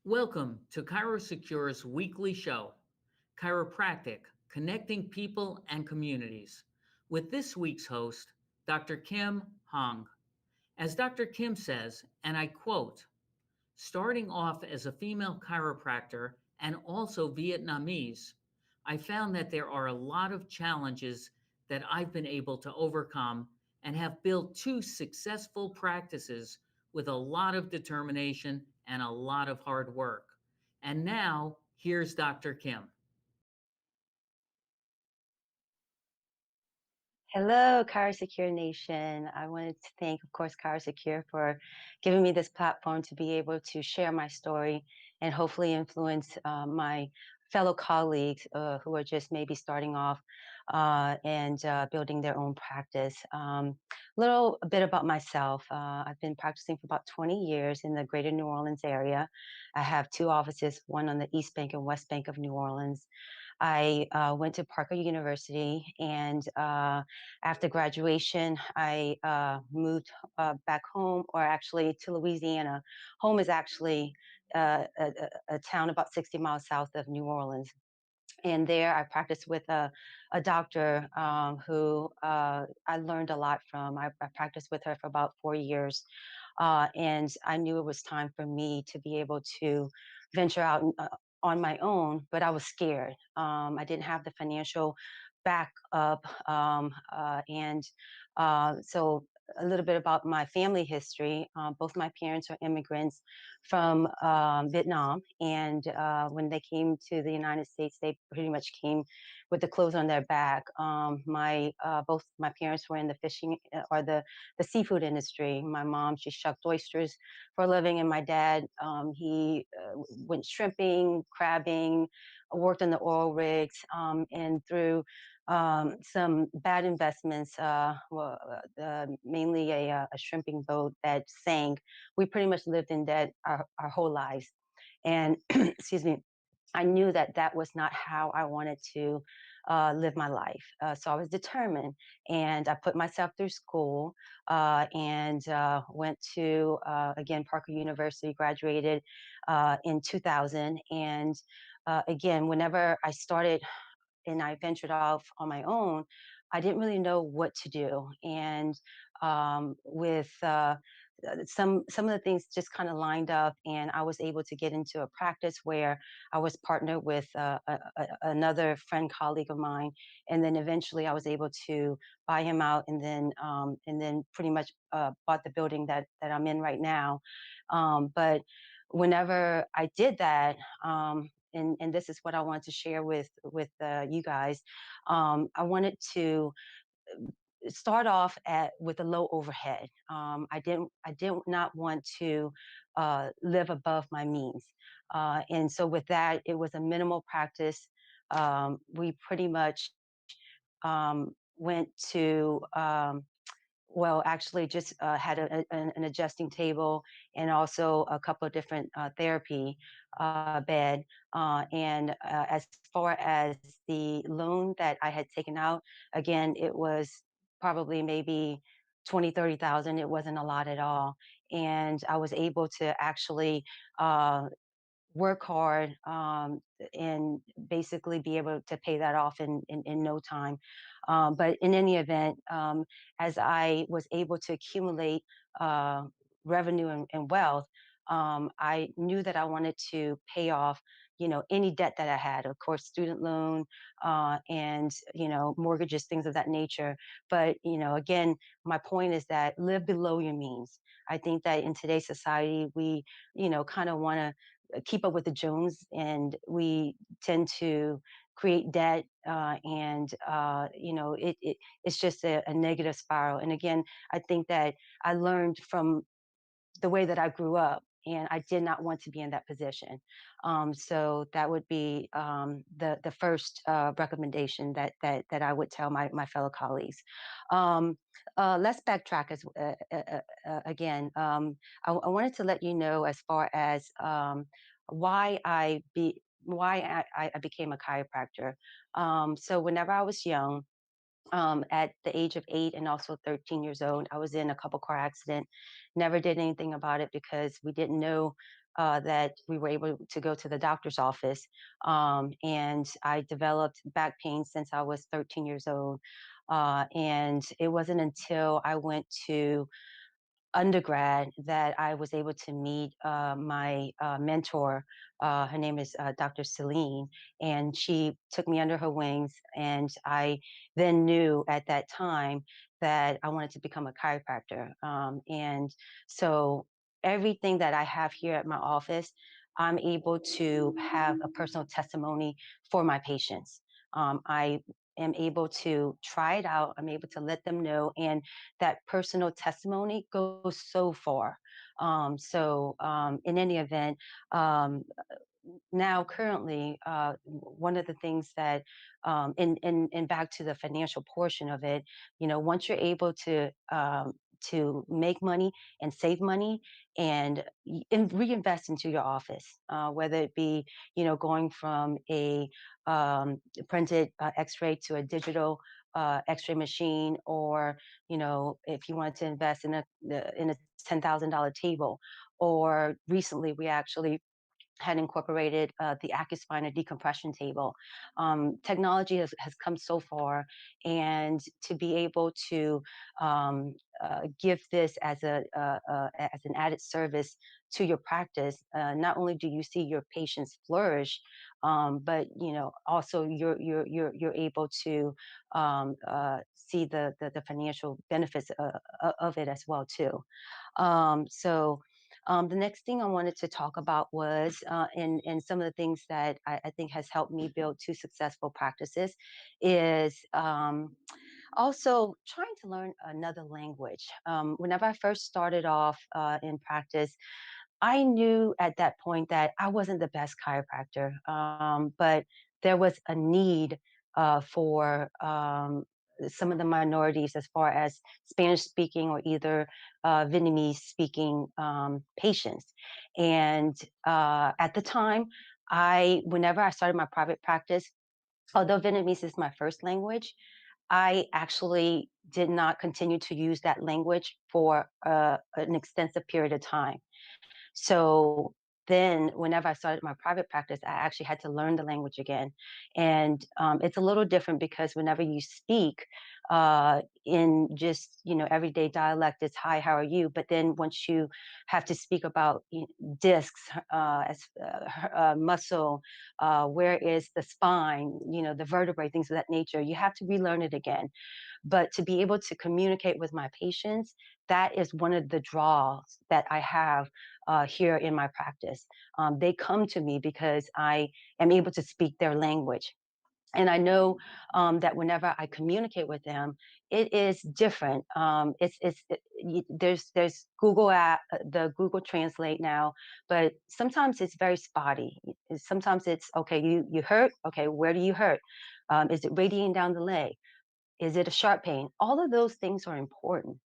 Welcome to ChiroSecure's weekly show, Chiropractic, Connecting People and Communities, with this week's host, Dr. Kim Hong. As Dr. Kim says, and I quote, starting off as a female chiropractor and also Vietnamese, I found that there are a lot of challenges that I've been able to overcome and have built two successful practices with a lot of determination and a lot of hard work. And now, here's Dr. Kim. Hello, Secure Nation. I wanted to thank, of course, Secure for giving me this platform to be able to share my story and hopefully influence my fellow colleagues who are just maybe starting off and building their own practice. A bit about myself. I've been practicing for about 20 years in the greater New Orleans area. I have two offices, one on the East Bank and West Bank of New Orleans. I went to Parker University, and after graduation, I moved back home, or actually to Louisiana. Home is actually a town about 60 miles south of New Orleans. And there I practiced with a doctor who I learned a lot from. I practiced with her for about 4 years. And I knew it was time for me to be able to venture out on my own, but I was scared. I didn't have the financial backup. So a little bit about my family history. Both my parents are immigrants from Vietnam, and when they came to the United States, they pretty much came with the clothes on their back. My both my parents were in the fishing or the seafood industry. My mom, she shucked oysters for a living, and my dad, he went shrimping, crabbing, worked on the oil rigs, and through some bad investments, mainly a shrimping boat that sank. We pretty much lived in debt our whole lives. And excuse me, I knew that that was not how I wanted to live my life. So I was determined, and I put myself through school and went to, again, Parker University, graduated in 2000. And again, whenever I started and I ventured off on my own, I didn't really know what to do. And with some of the things just kind of lined up, and I was able to get into a practice where I was partnered with another friend colleague of mine, and then eventually I was able to buy him out, and then pretty much bought the building that I'm in right now. But whenever I did that, and this is what I want to share with you guys. I wanted to start off with a low overhead. I did not want to live above my means, and so with that, it was a minimal practice. We pretty much went to well, actually, just had an adjusting table and also a couple of different therapy bed. As far as the loan that I had taken out, again, it was probably maybe 20, 30,000. It wasn't a lot at all. And I was able to actually uh, work hard and basically be able to pay that off in no time. But in any event, as I was able to accumulate uh, revenue and wealth, I knew that I wanted to pay off, any debt that I had, of course, student loan and, mortgages, things of that nature. But, again, my point is that live below your means. I think that in today's society, we, kind of want to keep up with the Jones, and we tend to create debt, and it's just a negative spiral. And again, I think that I learned from the way that I grew up, and I did not want to be in that position. So that would be the first recommendation that I would tell my fellow colleagues. Um, let's backtrack again. I wanted to let you know as far as why I became a chiropractor. So whenever I was young, at the age of 8 and also 13 years old, I was in a couple car accident. Never did anything about it because we didn't know that we were able to go to the doctor's office. And I developed back pain since I was 13 years old. And it wasn't until I went to undergrad that I was able to meet my mentor. Her name is Dr. Celine, and she took me under her wings. And I then knew at that time that I wanted to become a chiropractor. And so everything that I have here at my office, I'm able to have a personal testimony for my patients. I am able to try it out. I'm able to let them know. And that personal testimony goes so far. In any event, um, now currently, one of the things that, and back to the financial portion of it, once you're able to make money and save money and reinvest into your office, whether it be, going from a printed X-ray to a digital X-ray machine, or if you wanted to invest in a $10,000 table, or recently we actually had incorporated the AccuSpine, a decompression table. Technology has come so far, and to be able to give this as an added service to your practice, not only do you see your patients flourish, but also you're able to see the financial benefits of it as well too. The next thing I wanted to talk about was, and some of the things that I think has helped me build two successful practices, is also trying to learn another language. Whenever I first started off in practice, I knew at that point that I wasn't the best chiropractor, but there was a need for some of the minorities as far as Spanish speaking or either Vietnamese speaking patients. And at the time, whenever I started my private practice, although Vietnamese is my first language, I actually did not continue to use that language for an extensive period of time. So then, whenever I started my private practice, I actually had to learn the language again. And it's a little different because whenever you speak in just everyday dialect, it's "Hi, how are you?" But then once you have to speak about discs, as muscle, where is the spine, the vertebrae, things of that nature, you have to relearn it again. But to be able to communicate with my patients, that is one of the draws that I have here in my practice. They come to me because I am able to speak their language. And I know that whenever I communicate with them, it is different. There's Google app, the Google Translate now, but sometimes it's very spotty. Sometimes it's okay. You hurt. Okay, where do you hurt? Is it radiating down the leg? Is it a sharp pain? All of those things are important.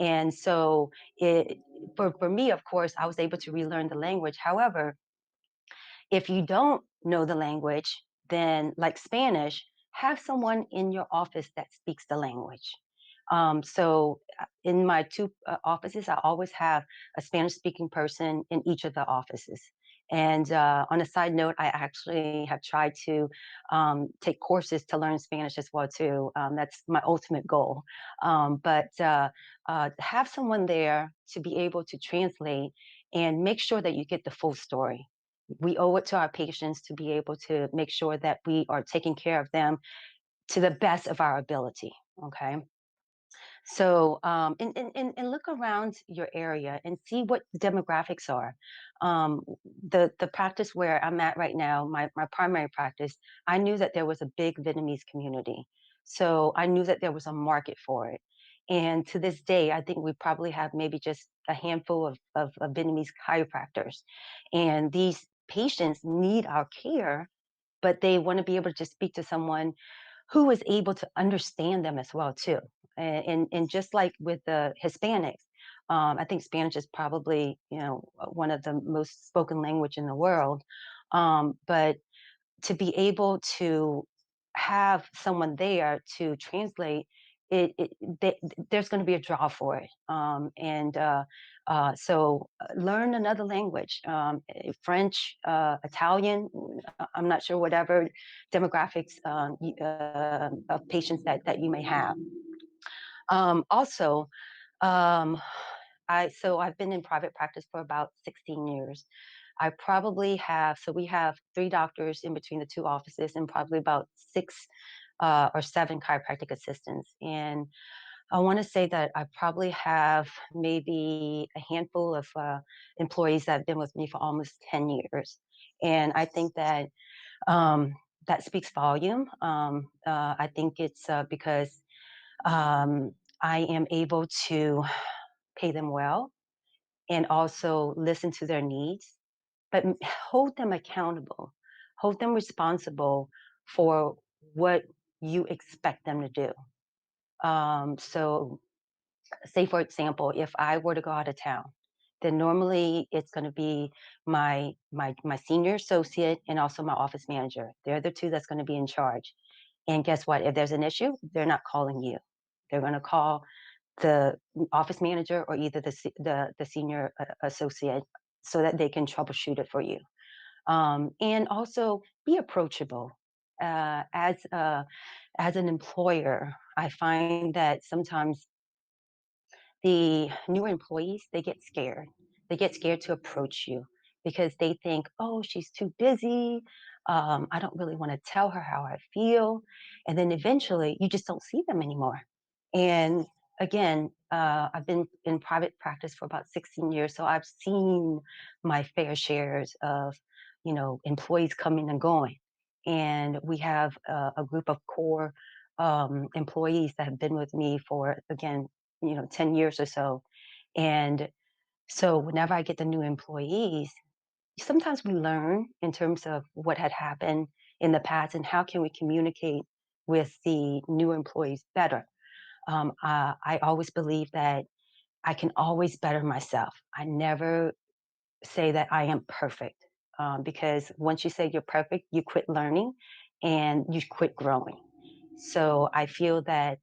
And so for me, of course, I was able to relearn the language. However, if you don't know the language, then like Spanish, have someone in your office that speaks the language. In my two offices, I always have a Spanish speaking person in each of the offices. And on a side note, I actually have tried to take courses to learn Spanish as well too. That's my ultimate goal. But have someone there to be able to translate and make sure that you get the full story. We owe it to our patients to be able to make sure that we are taking care of them to the best of our ability. Okay. So, and look around your area and see what the demographics are. The practice where I'm at right now, my primary practice, I knew that there was a big Vietnamese community. So I knew that there was a market for it. And to this day, I think we probably have maybe just a handful of Vietnamese chiropractors. And these patients need our care, but they want to be able to just speak to someone who is able to understand them as well too. And just like with the Hispanics, I think Spanish is probably one of the most spoken language in the world. But to be able to have someone there to translate it there's going to be a draw for it. Learn another language, French, Italian. I'm not sure whatever demographics of patients that you may have. Also, um, I've been in private practice for about 16 years. I probably have so we have 3 doctors in between the 2 offices and probably about 6 or 7 chiropractic assistants. And I want to say that I probably have maybe a handful of employees that have been with me for almost 10 years. And I think that um, that speaks volume. I think it's because um, I am able to pay them well and also listen to their needs, but hold them accountable, hold them responsible for what you expect them to do. So, say for example, if I were to go out of town, then normally it's going to be my senior associate and also my office manager. They're the two that's going to be in charge. And guess what? If there's an issue, they're not calling you. They're going to call the office manager or either the senior associate so that they can troubleshoot it for you. And also be approachable. As an employer, I find that sometimes the newer employees, they get scared. They get scared to approach you because they think, oh, she's too busy. I don't really want to tell her how I feel. And then eventually you just don't see them anymore. And again, I've been in private practice for about 16 years. So I've seen my fair shares of, employees coming and going. And we have a group of core employees that have been with me for, again, 10 years or so. And so whenever I get the new employees, sometimes we learn in terms of what had happened in the past and how can we communicate with the new employees better. I always believe that I can always better myself. I never say that I am perfect because once you say you're perfect, you quit learning and you quit growing. So I feel that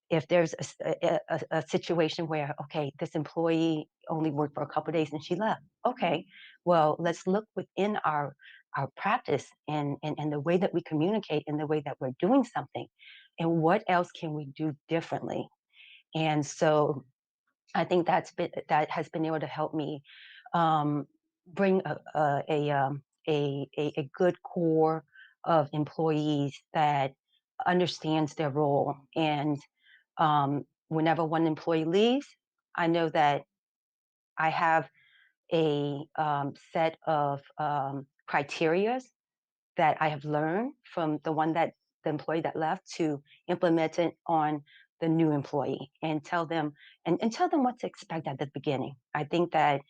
if there's a situation where, okay, this employee only worked for a couple of days and she left. Okay, well, let's look within our practice and the way that we communicate and the way that we're doing something, and what else can we do differently? And so I think that has been able to help me um, bring a good core of employees that understands their role. And whenever one employee leaves, I know that I have a set of criterias that I have learned from the employee that left to implement it on the new employee and tell them what to expect at the beginning. I think that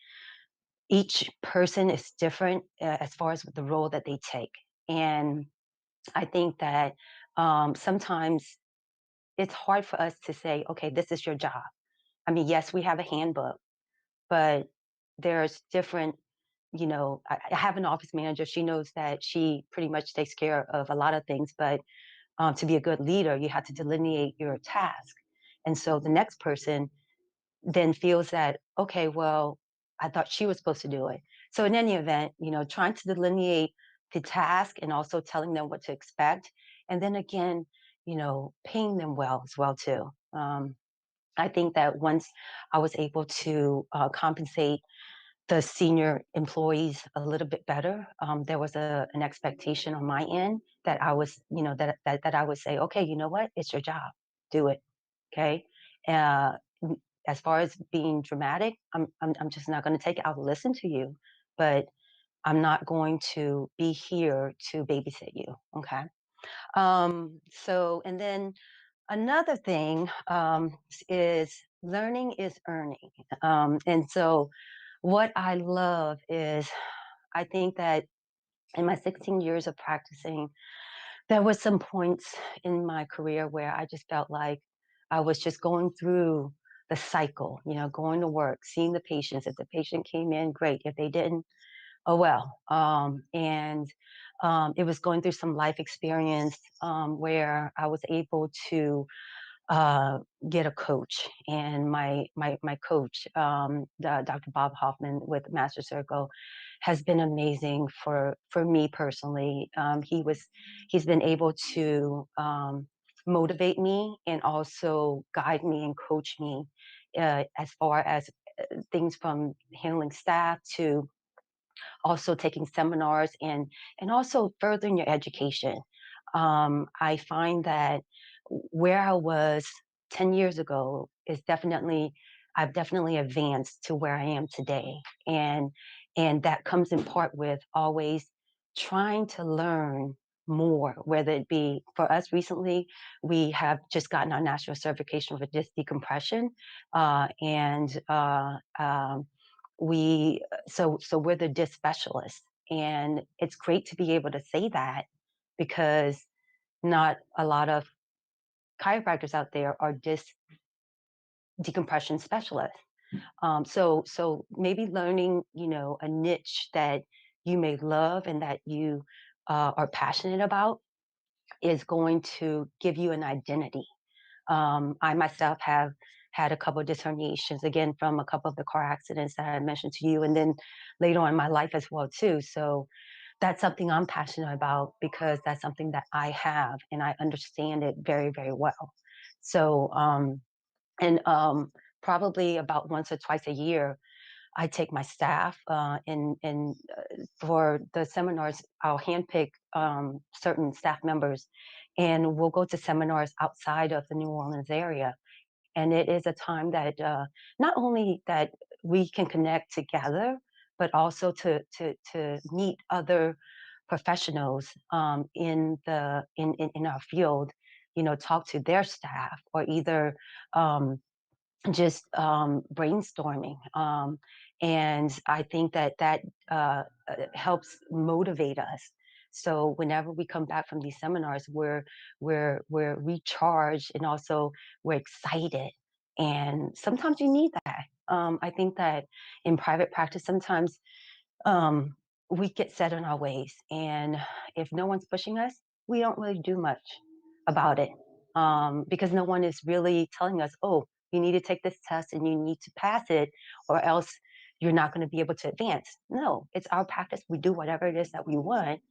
each person is different as far as the role that they take. And I think that sometimes it's hard for us to say, okay, this is your job. I mean, yes, we have a handbook, but there's different, I have an office manager. She knows that she pretty much takes care of a lot of things, but to be a good leader, you have to delineate your task. And so the next person then feels that, okay, well, I thought she was supposed to do it. So in any event, trying to delineate the task and also telling them what to expect. And then again, paying them well as well too. I think that once I was able to compensate the senior employees a little bit better, there was an expectation on my end that I was, that I would say, okay, you know what, it's your job, do it, okay. Uh, as far as being dramatic, I'm just not going to take it. I'll listen to you, but I'm not going to be here to babysit you, okay. And then another thing is learning is earning. And so what I love is I think that in my 16 years of practicing, there was some points in my career where I just felt like I was just going through the cycle, going to work, seeing the patients. If the patient came in, great. If they didn't, oh well. It was going through some life experience where I was able to uh, get a coach. And my coach, Dr. Bob Hoffman with Master Circle, has been amazing for me personally. He's been able to motivate me and also guide me and coach me as far as things from handling staff to also taking seminars and also furthering your education. I find that where I was 10 years ago is definitely I've definitely advanced to where I am today. And and that comes in part with always trying to learn more, whether it be for us recently, we have just gotten our national certification for disc decompression. And we so we're the disc specialists, and it's great to be able to say that because not a lot of chiropractors out there are disc decompression specialists. So maybe learning, a niche that you may love and that you are passionate about is going to give you an identity. I myself have had a couple of disc herniations, again, from a couple of the car accidents that I mentioned to you, and then later on in my life as well too. So that's something I'm passionate about because that's something that I have and I understand it very, very well. So, and probably about once or twice a year, I take my staff and for the seminars, I'll handpick certain staff members, and we'll go to seminars outside of the New Orleans area. And it is a time that not only that we can connect together, but also to meet other professionals in our field. Talk to their staff or either um, just brainstorming. And I think that helps motivate us. So whenever we come back from these seminars, we're recharged and also we're excited. And sometimes you need that. I think that in private practice, sometimes um, we get set in our ways, and if no one's pushing us, we don't really do much about it because no one is really telling us, "Oh, you need to take this test and you need to pass it, or else you're not going to be able to advance." No, it's our practice. We do whatever it is that we want,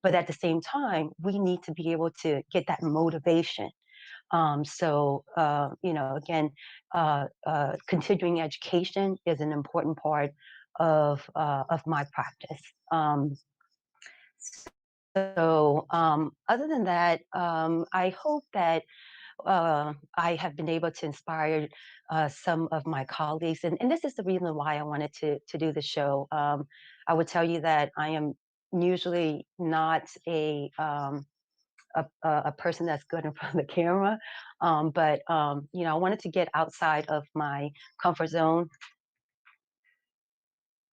but at the same time, we need to be able to get that motivation. Again, continuing education is an important part of my practice. Um, Other than that, I hope that I have been able to inspire some of my colleagues, and this is the reason why I wanted to do the show. I would tell you that I am usually not a person that's good in front of the camera. But I wanted to get outside of my comfort zone,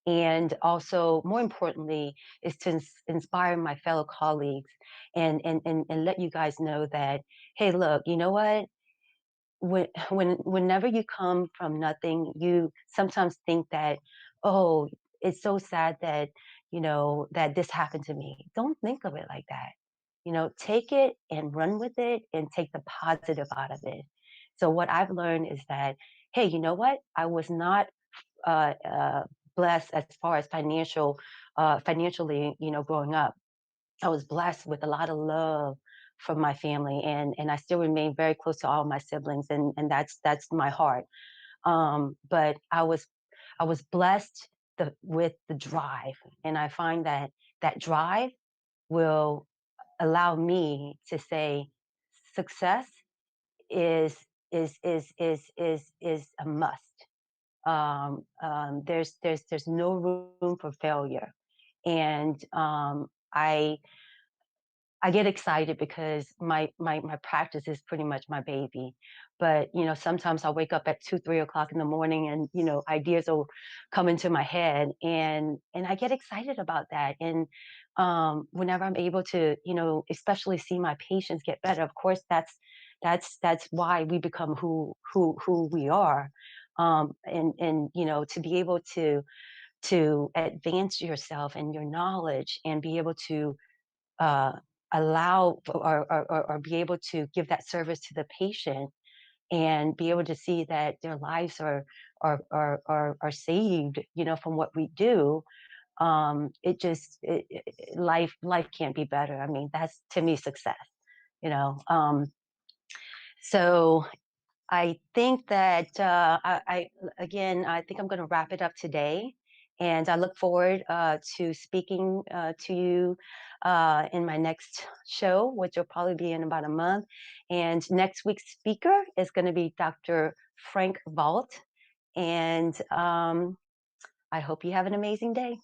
and also more importantly is to inspire my fellow colleagues and let you guys know that, hey, look, you know what? Whenever you come from nothing, you sometimes think that, oh, it's so sad that that this happened to me. Don't think of it like that. Take it and run with it and take the positive out of it. So what I've learned is that, hey, you know what? I was not blessed as far as financially, growing up. I was blessed with a lot of love from my family, and I still remain very close to all my siblings, and that's my heart. But I was blessed with the drive, and I find that that drive will allow me to say success is is a must. There's no room for failure, and I get excited because my practice is pretty much my baby. But sometimes I wake up at 2, 3 o'clock in the morning, and ideas will come into my head, and I get excited about that. And whenever I'm able to, especially see my patients get better, of course, that's why we become who we are. And to be able to advance yourself and your knowledge and be able to uh, allow or be able to give that service to the patient, and be able to see that their lives are saved, from what we do. It just life can't be better. I mean, that's to me success. You know, so I think that again, I think I'm going to wrap it up today. And I look forward to speaking to you in my next show, which will probably be in about a month. And next week's speaker is going to be Dr. Frank Vault. And I hope you have an amazing day.